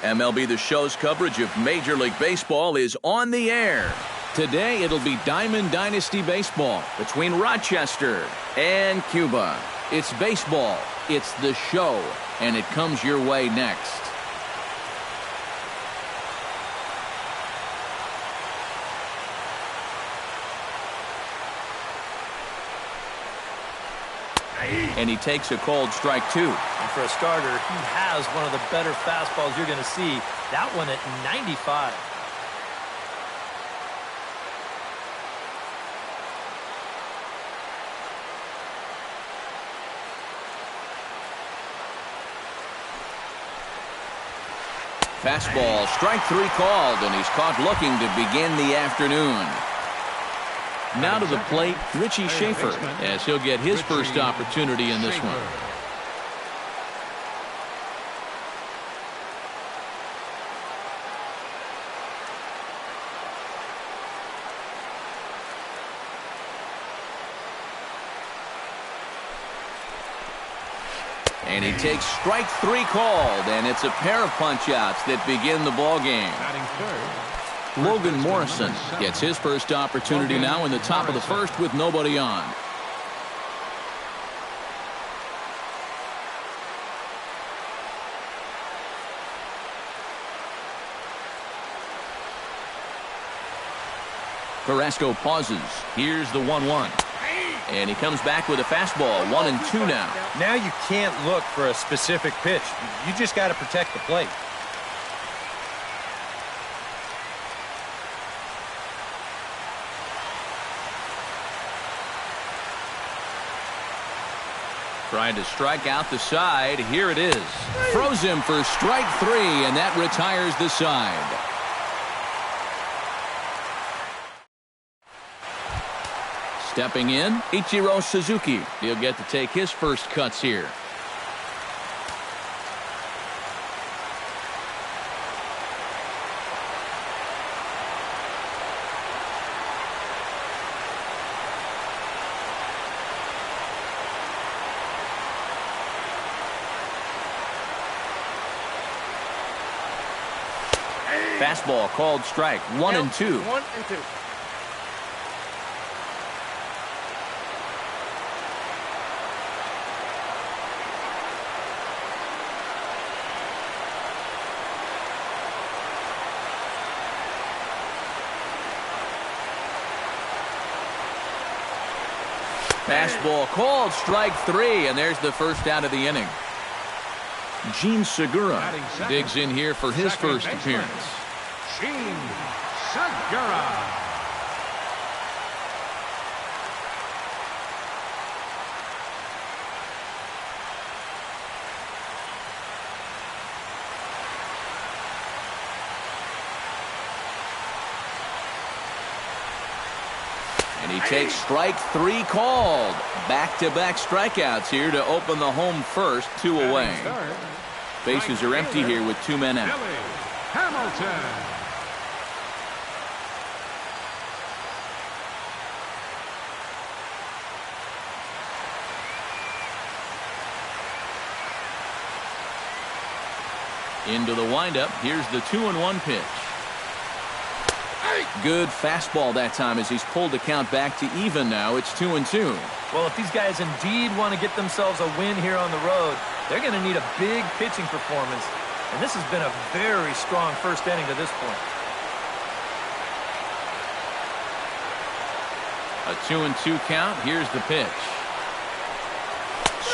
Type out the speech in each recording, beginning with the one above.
MLB The Show's coverage of Major League Baseball is on the air. Today, it'll be Diamond Dynasty Baseball between Rochester and Cuba. It's baseball, it's the show, and it comes your way next. And he takes a called strike two. And for a starter, he has one of the better fastballs you're going to see. That one at 95. Fastball, strike three called, and he's caught looking to begin the afternoon. Now to the plate, Richie Schaefer, as he'll get his first opportunity in this one. And he takes strike three called, and it's a pair of punch-outs that begin the ball game. Logan Morrison gets his first opportunity now in the top of the first with nobody on. Carrasco pauses. Here's the 1-1. And he comes back with a fastball, 1-2 now. Now you can't look for a specific pitch. You just got to protect the plate. Trying to strike out the side. Here it is. Throws him for strike three, and that retires the side. Stepping in, Ichiro Suzuki. He'll get to take his first cuts here. Fastball called strike, 1-2. 1-2. Fastball called strike three, and there's the first out of the inning. Gene Segura digs in here for his first appearance. Gene Segura. And he takes strike three called. Back-to-back strikeouts here to open the home first, 2 away. Bases are empty here with 2 men out. Hamilton. Into the windup. Here's the 2-1 pitch. Good fastball that time as he's pulled the count back to even now. It's 2-2. Well, if these guys indeed want to get themselves a win here on the road, they're going to need a big pitching performance. And this has been a very strong first inning to this point. A 2-2 count. Here's the pitch.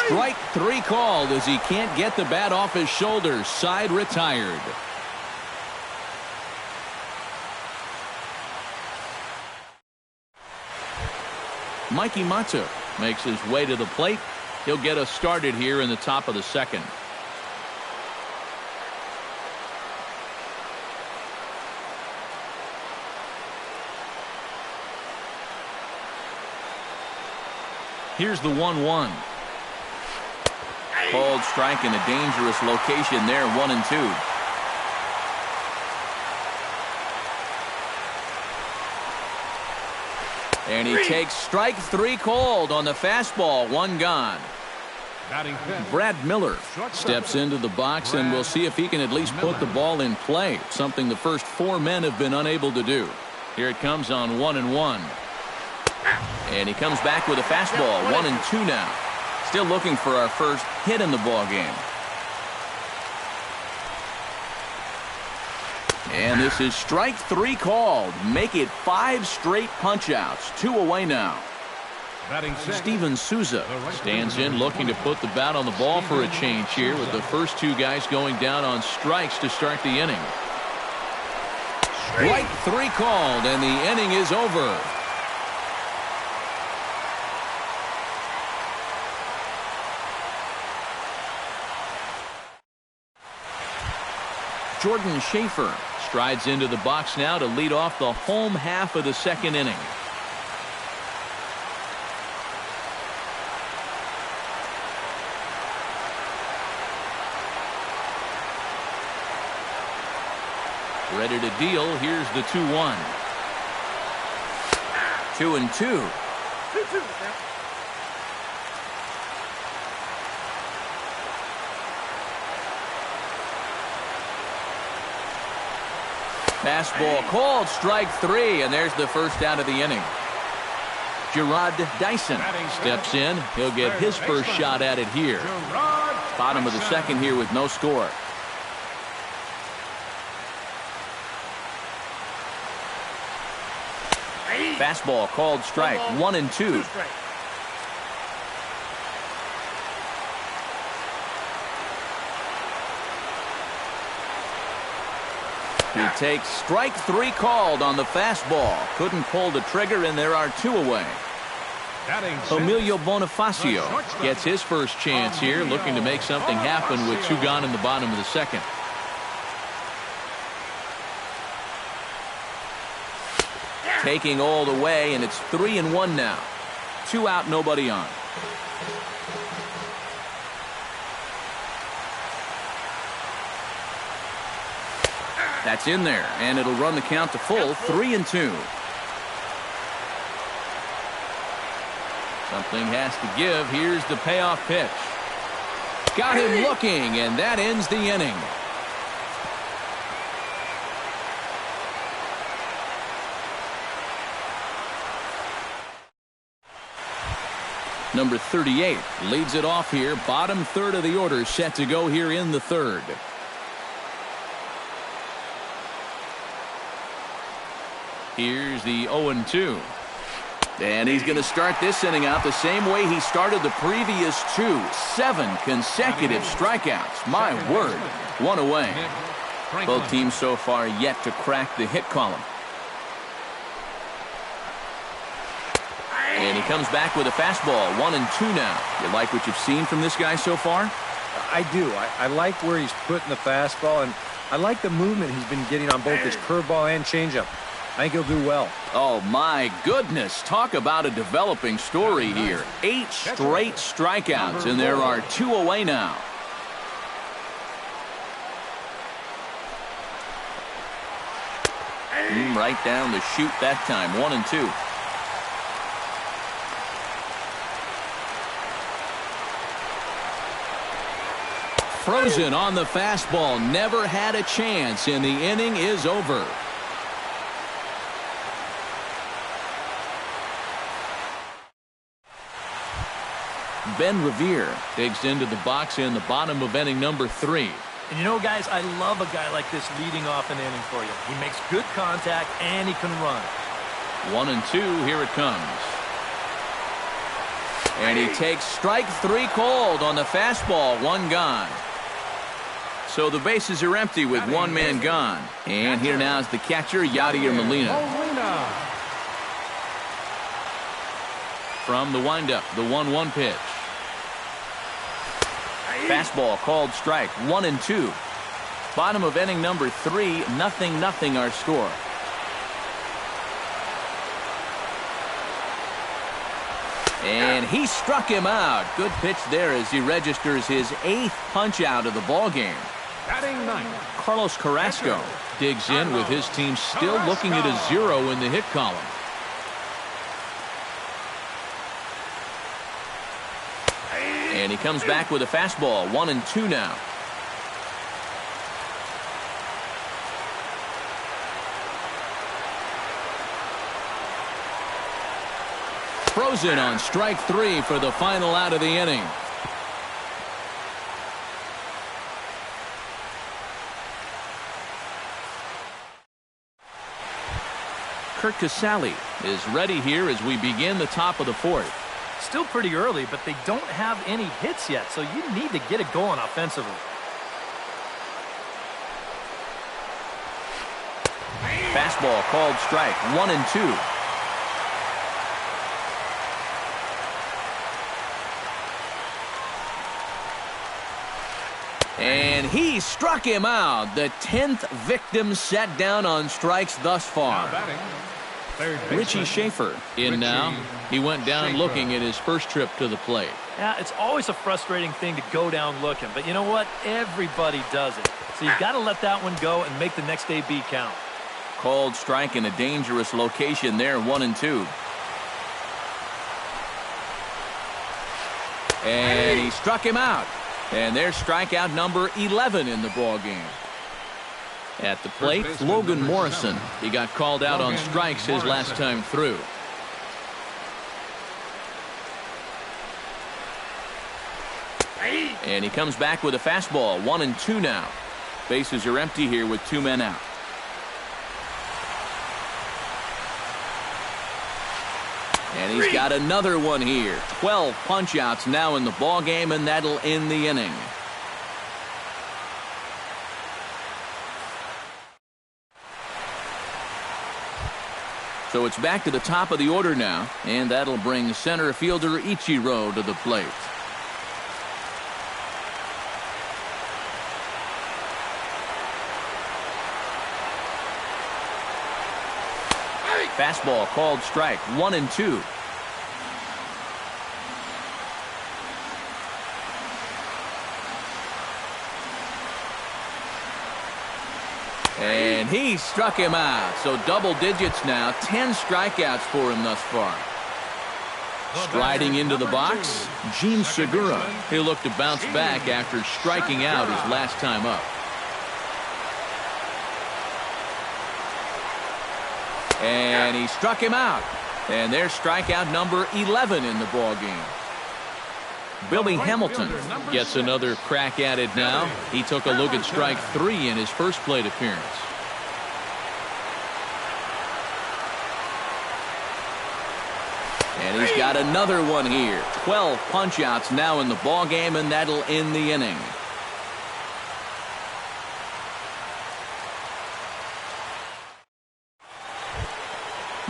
Strike three called as he can't get the bat off his shoulders. Side retired. Mikey Matsu makes his way to the plate. He'll get us started here in the top of the second. Here's the 1-1. Called strike in a dangerous location there, 1-2. And he takes strike 3 called on the fastball, 1 gone. Brad Miller steps into the box, and we'll see if he can at least put the ball in play, something the first 4 men have been unable to do. Here it comes on 1-1. And he comes back with a fastball, 1-2 now. Still looking for our first hit in the ball game. And this is strike 3 called. Make it 5 straight punch-outs. 2 away now. Steven Souza stands in looking to put the bat on the ball for a change here, with the first 2 guys going down on strikes to start the inning. Strike 3 called, and the inning is over. Jordan Schaefer strides into the box now to lead off the home half of the second inning. Ready to deal. Here's the 2-1. 2-2. Fastball called, strike 3, and there's the first out of the inning. Gerard Dyson steps in. He'll get his first shot at it here. Bottom of the second here with no score. Fastball called strike, 1-2. He takes strike 3 called on the fastball. Couldn't pull the trigger, and there are 2 away. Emilio Bonifacio gets his first chance here, looking to make something happen with 2 gone in the bottom of the second. Taking all the way, and it's 3-1 now. 2 out, nobody on. That's in there, and it'll run the count to full, 3-2. Something has to give. Here's the payoff pitch. Got him looking, and that ends the inning. Number 38 leads it off here. Bottom third of the order set to go here in the third. Here's the 0-2. And he's going to start this inning out the same way he started the previous 2. 7 consecutive strikeouts. My word. 1 away. Both teams so far yet to crack the hit column. And he comes back with a fastball, 1-2 now. You like what you've seen from this guy so far? I do. I like where he's putting the fastball, and I like the movement he's been getting on both his curveball and changeup. I think he'll do well. Oh, my goodness. Talk about a developing story here. 8 straight strikeouts, and there are 2 away now. Right down the chute that time, 1-2. Frozen on the fastball. Never had a chance, and the inning is over. Ben Revere digs into the box in the bottom of inning number 3. And you know, guys, I love a guy like this leading off an inning for you. He makes good contact, and he can run. 1-2, here it comes. And he takes strike 3 called on the fastball, 1 gone. So the bases are empty with 1 man gone. And here now is the catcher, Yadier Molina. From the windup, the 1-1 pitch. Fastball called strike, 1-2. Bottom of inning number 3, 0-0 our score. And he struck him out. Good pitch there as he registers his 8th punch out of the ball game. Batting ninth. Carlos Carrasco digs in with his team still looking at a 0 in the hit column. And he comes back with a fastball. 1-2 now. Frozen on strike 3 for the final out of the inning. Kurt Casale is ready here as we begin the top of the 4th. Still pretty early, but they don't have any hits yet, so you need to get it going offensively. Fastball called strike. 1-2. And he struck him out. The 10th victim set down on strikes thus far. Richie Schaefer in now. He went down looking at his first trip to the plate. Yeah, it's always a frustrating thing to go down looking, but you know what? Everybody does it. So you've got to let that one go and make the next AB count. Called strike in a dangerous location there. 1-2. And he struck him out. And there's strikeout number 11 in the ball game. At the plate, Logan Morrison. He got called out on strikes his last time through. And he comes back with a fastball. 1-2 now. Bases are empty here with 2 men out. And he's got another one here. 12 punch-outs now in the ball game, and that'll end the inning. So it's back to the top of the order now, and that'll bring center fielder Ichiro to the plate. Fastball called strike. 1-2. And he struck him out. So double digits now. 10 strikeouts for him thus far. Striding into the box, Gene Segura. He'll look to bounce back after striking out his last time up. And he struck him out. And there's strikeout number 11 in the ball game. Billy Hamilton gets another crack at it now. He took a look at strike 3 in his first plate appearance. And he's got another one here. 12 punch-outs now in the ball game, and that'll end the inning.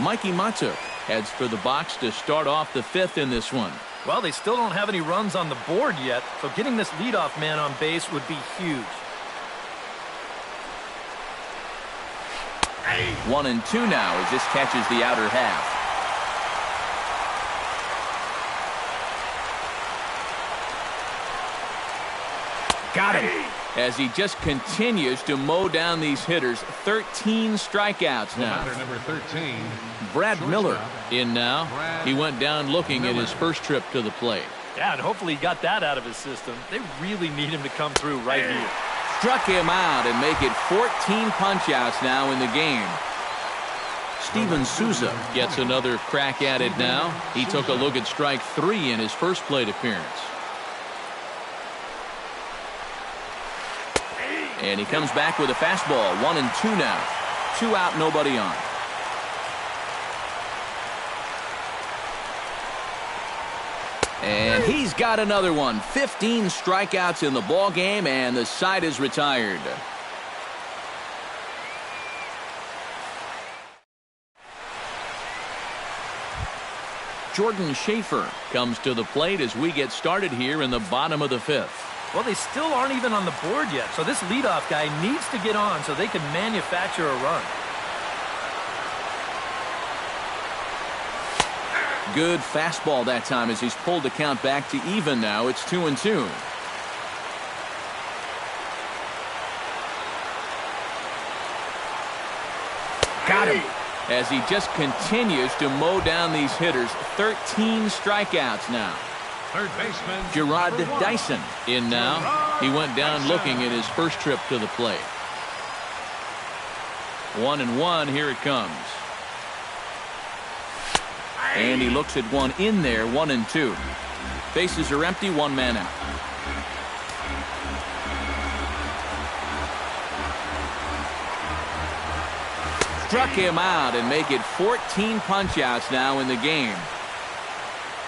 Mikey Matuk heads for the box to start off the 5th in this one. Well, they still don't have any runs on the board yet, so getting this leadoff man on base would be huge. 1-2 now as this catches the outer half. Got him. As he just continues to mow down these hitters. 13 strikeouts now. Number 13. Brad Miller in now. He went down looking at his first trip to the plate. Yeah, and hopefully he got that out of his system. They really need him to come through right here. Struck him out and make it 14 punch-outs now in the game. Steven Souza gets another crack at it now. He took a look at strike 3 in his first plate appearance. And he comes back with a fastball. 1-2 now. 2 out, nobody on. And he's got another one. 15 strikeouts in the ball game, and the side is retired. Jordan Schaefer comes to the plate as we get started here in the bottom of the 5th. Well, they still aren't even on the board yet, so this leadoff guy needs to get on so they can manufacture a run. Good fastball that time as he's pulled the count back to even now. It's 2-2. Got him. As he just continues to mow down these hitters. 13 strikeouts now. Third baseman Gerard Dyson in now. He went down looking at his first trip to the plate. 1-1. Here it comes. And he looks at one in there. 1-2. Bases are empty. One man out. Struck him out and make it 14 punch-outs now in the game.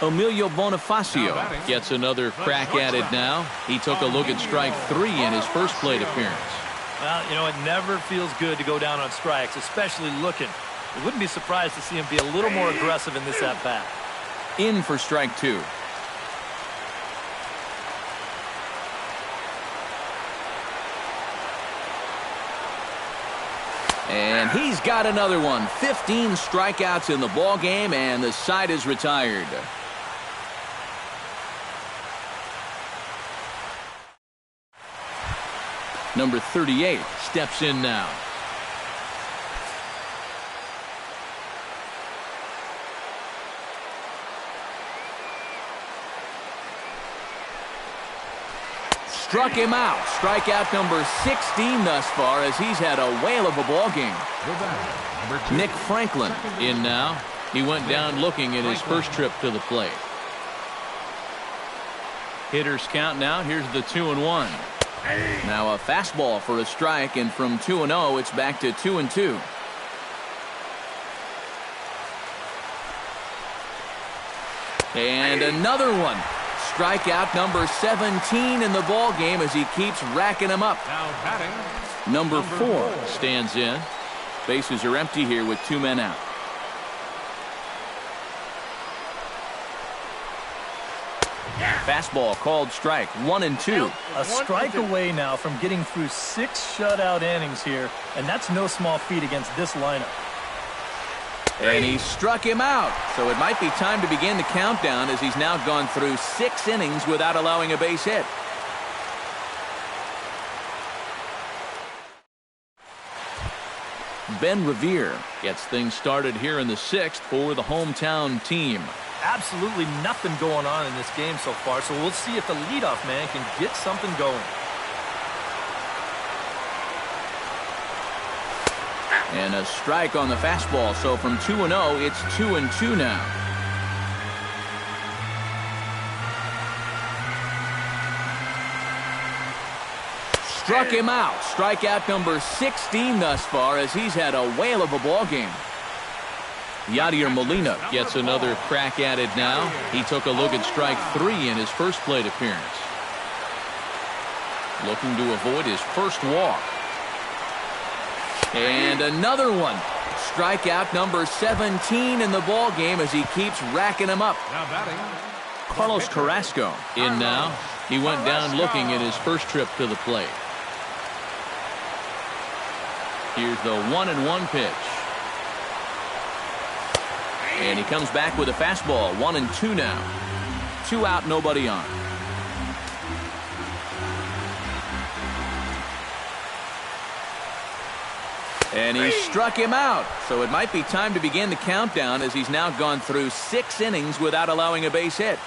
Emilio Bonifacio gets another crack at it now. He took a look at strike 3 in his first plate appearance. Well, you know, it never feels good to go down on strikes, especially looking. I wouldn't be surprised to see him be a little more aggressive in this at-bat. In for strike 2. And he's got another one. 15 strikeouts in the ball game, and the side is retired. Number 38 steps in now. Struck him out. Strikeout number 16 thus far as he's had a whale of a ball game. Nick Franklin in now. He went down looking at his first trip to the plate. Hitters count now. Here's the 2-1. Now a fastball for a strike, and from 2-0 it's back to 2-2. And another one. Strikeout number 17 in the ball game as he keeps racking them up. Now batting. Number 4 stands in. Bases are empty here with 2 men out. Fastball called strike. 1-2. A strike away now from getting through 6 shutout innings here, and that's no small feat against this lineup. And he struck him out. So it might be time to begin the countdown as he's now gone through 6 innings without allowing a base hit. Ben Revere gets things started here in the 6th for the hometown team. Absolutely nothing going on in this game so far, so we'll see if the leadoff man can get something going. And a strike on the fastball. So from 2-0, it's 2-2 now. Struck him out. Strikeout number 16 thus far as he's had a whale of a ball game. Yadier Molina gets another crack at it now. He took a look at strike 3 in his first plate appearance. Looking to avoid his first walk. And another one. Strikeout number 17 in the ball game as he keeps racking them up. Now batting. Carlos Carrasco in now. He went down looking at his first trip to the plate. Here's the 1-1 pitch. And he comes back with a fastball. 1-2 now. 2 out, nobody on. And he struck him out. So it might be time to begin the countdown as he's now gone through 6 innings without allowing a base hit.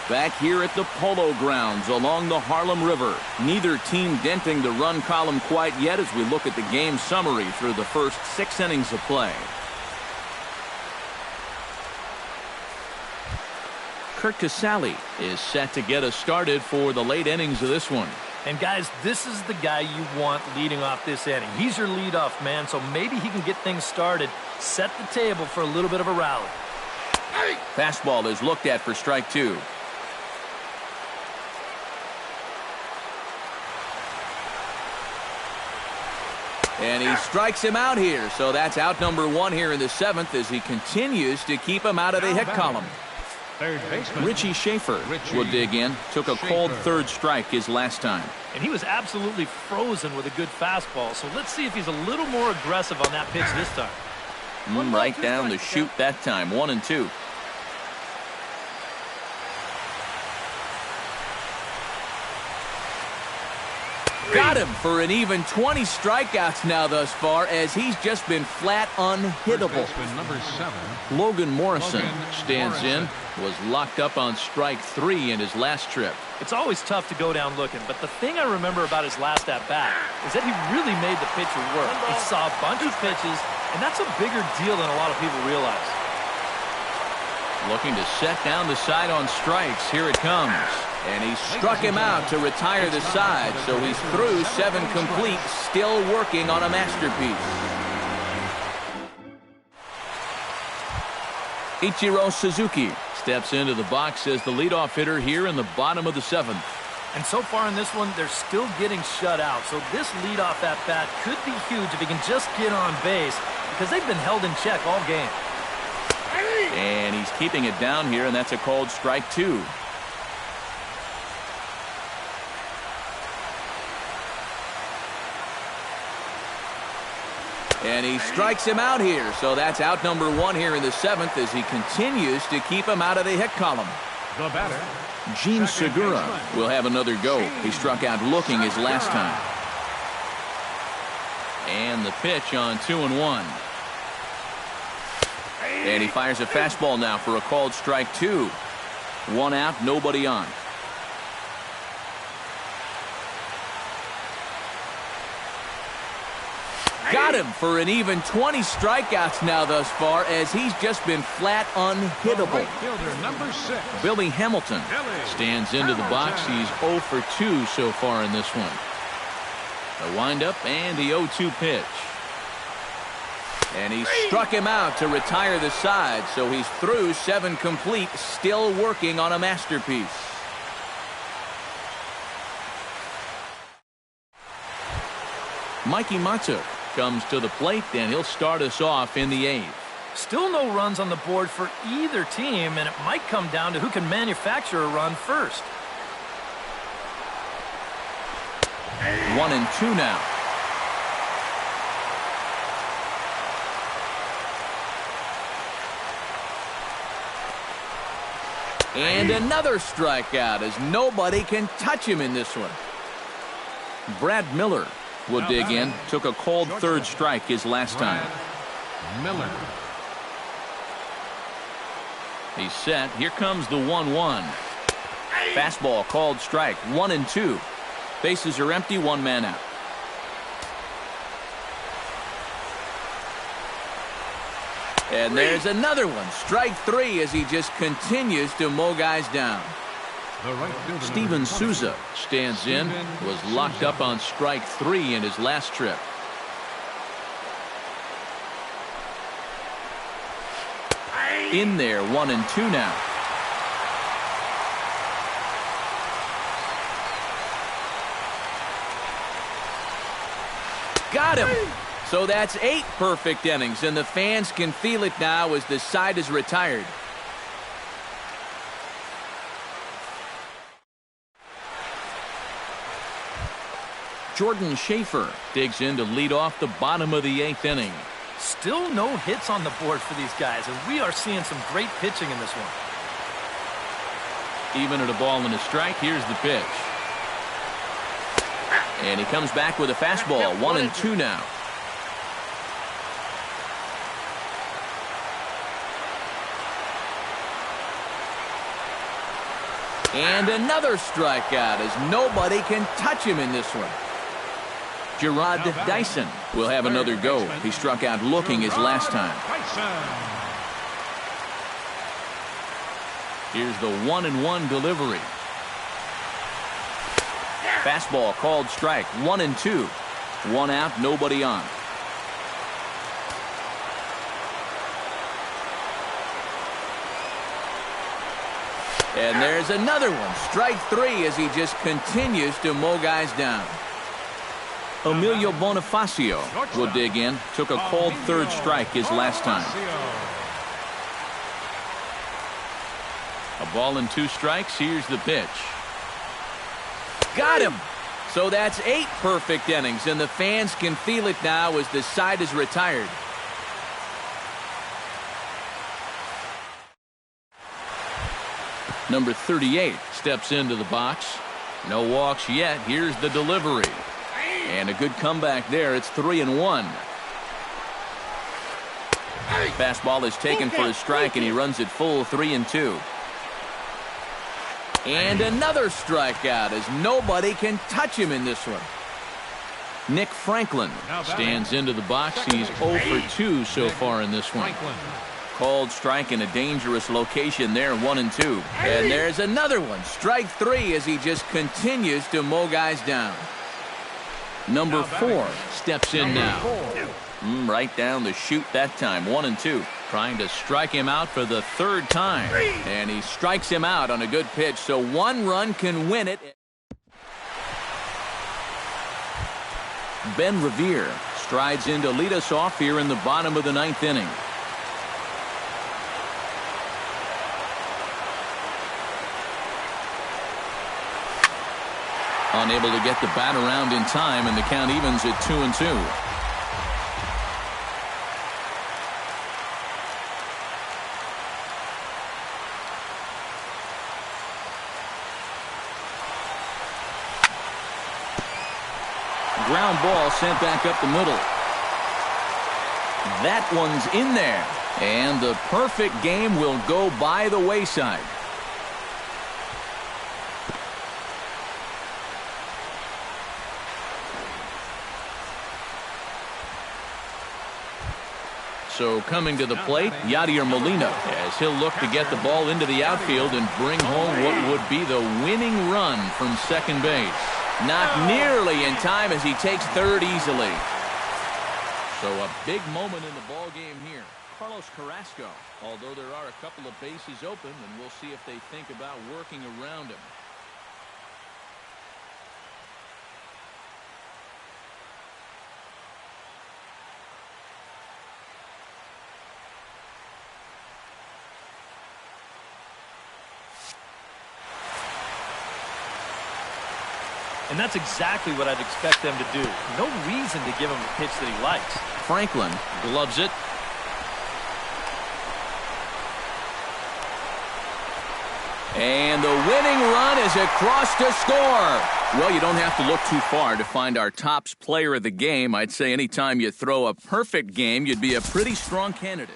Back here at the Polo Grounds along the Harlem River. Neither team denting the run column quite yet as we look at the game summary through the first 6 innings of play. Kurt Casale is set to get us started for the late innings of this one. And guys, this is the guy you want leading off this inning. He's your leadoff man, so maybe he can get things started, set the table for a little bit of a rally. Fastball is looked at for strike 2. And he strikes him out here, so that's out number 1 here in the 7th as he continues to keep him out of the hit column. Third baseman. Richie Schaefer will dig in. Took a cold third strike his last time. And he was absolutely frozen with a good fastball. So let's see if he's a little more aggressive on that pitch this time. Right down the chute that time. 1-2. Got him for an even 20 strikeouts now thus far, as he's just been flat unhittable. Number 7. Logan Morrison stands in. Was locked up on strike 3 in his last trip. It's always tough to go down looking, but the thing I remember about his last at-bat is that he really made the pitcher work. He saw a bunch of pitches, and that's a bigger deal than a lot of people realize. Looking to set down the side on strikes. Here it comes. And he struck him out to retire the side, so he's through 7 complete, still working on a masterpiece. Ichiro Suzuki steps into the box as the leadoff hitter here in the bottom of the 7th. And so far in this one, they're still getting shut out, so this leadoff at-bat could be huge if he can just get on base, because they've been held in check all game. And he's keeping it down here, and that's a called strike 2. And he strikes him out here, so that's out number 1 here in the 7th as he continues to keep him out of the hit column. The batter. Gene Segura will have another go. He struck out looking his last time. And the pitch on 2-1. And he fires a fastball now for a called strike 2. 1 out, nobody on. Got him for an even 20 strikeouts now thus far, as he's just been flat unhittable. Right fielder, number 6. Billy Hamilton stands into the box. He's 0 for 2 so far in this one. The windup and the 0-2 pitch. And he struck him out to retire the side, so he's through 7 complete, still working on a masterpiece. Mikey Matuk comes to the plate, and he'll start us off in the 8th. Still no runs on the board for either team, and it might come down to who can manufacture a run first. 1-2 now. And another strikeout, as nobody can touch him in this one. Brad Miller will dig in. Took a cold third strike his last time. Miller. He's set. Here comes the 1-1. Fastball called strike. 1-2. Bases are empty. 1 man out. And there's another one. Strike 3 as he just continues to mow guys down. The right fielder, Steven Souza stands in. Was locked up on strike 3 in his last trip. In there, 1-2 now. Got him. So that's 8 perfect innings, and the fans can feel it now as the side is retired. Jordan Schaefer digs in to lead off the bottom of the 8th inning. Still no hits on the board for these guys, and we are seeing some great pitching in this one. Even at a ball and a strike, here's the pitch. And he comes back with a fastball. 1-2 now. And another strikeout, as nobody can touch him in this one. Gerard Dyson will have another go. He struck out looking his last time. Here's the 1-1 delivery. Fastball called strike. 1-2. 1 out, nobody on. And there's another one. Strike 3 as he just continues to mow guys down. Emilio Bonifacio will dig in. Took a cold third strike his last time. A ball and 2 strikes. Here's the pitch. Got him. So that's 8 perfect innings, and the fans can feel it now as the side is retired. Number 38 steps into the box. No walks yet. Here's the delivery. And a good comeback there. It's 3-1. Fastball is taken for a strike, and he runs it full 3-2. And another strikeout as nobody can touch him in this one. Nick Franklin stands into the box. He's 0 for 2 so far in this one. Called strike in a dangerous location there, 1-2. And there's another one. Strike 3 as he just continues to mow guys down. Number 4 steps in now. Right down the chute that time, 1-2. Trying to strike him out for the 3rd time. And he strikes him out on a good pitch, so 1 run can win it. Ben Revere strides in to lead us off here in the bottom of the 9th inning. Unable to get the bat around in time, and the count evens at 2-2. Ground ball sent back up the middle. That one's in there. And the perfect game will go by the wayside. So coming to the plate, Yadier Molina, as he'll look to get the ball into the outfield and bring home what would be the winning run from second base. Not nearly in time as he takes third easily. So a big moment in the ball game here. Carlos Carrasco, although there are a couple of bases open, and we'll see if they think about working around him. And that's exactly what I'd expect them to do. No reason to give him a pitch that he likes. Franklin gloves it. And the winning run is across to score. Well, you don't have to look too far to find our tops player of the game. I'd say anytime you throw a perfect game, you'd be a pretty strong candidate.